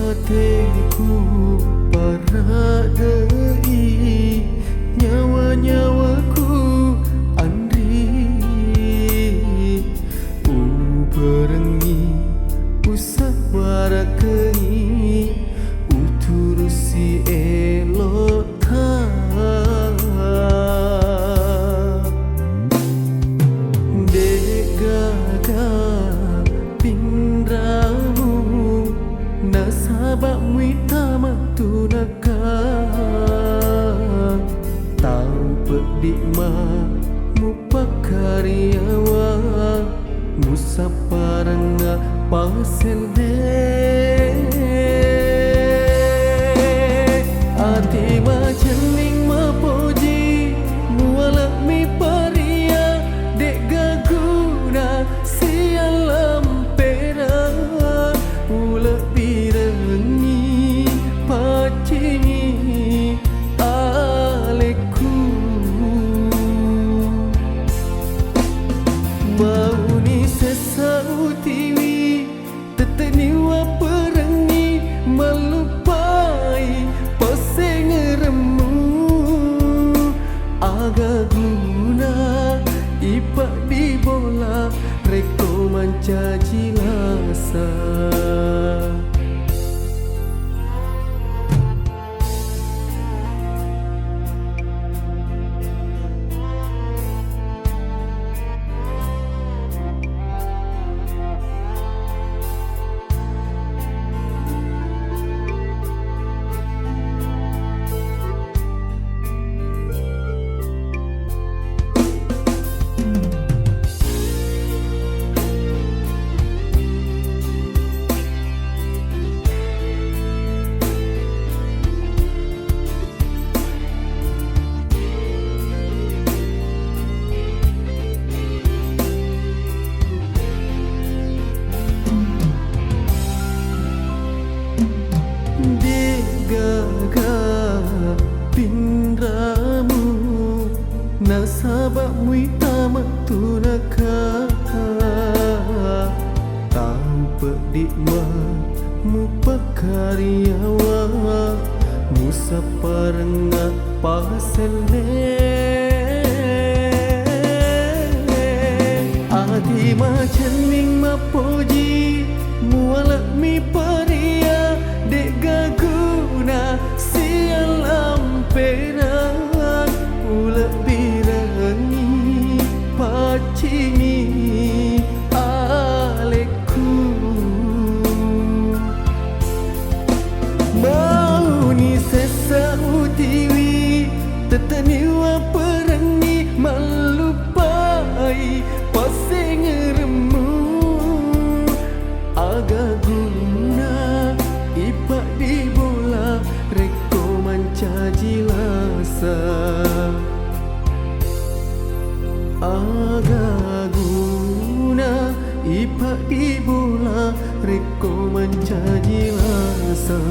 hatiku paradei nyawa-nyawaku andri berengi usah barakengi uturusi elok dek gagah pindramu nasabak muitama tunaka tau pedikma mupakaryawa musaparanga paselde ati macening mapoji mualak mi paria dek gaguna sialam pera ulak birengi pacingi aleku mau ni sesau tiwi teteniwa perengi melupai pasengeremu agak guna ipak di bola reko mancaji lasa gagah pindramu nasabak muitama tunaka tau pedikma mupakaryawa musaparenga paselde adi macening mapoji mualak mi paria dek gaguna sialam peran ulak birangi pacingi aleku mau ni sesau tiwi teteniwa perengi melupai pasengeremu agak guna ipak di bola reko mancaji lasa agak guna ipak di bola reko mancaji lasa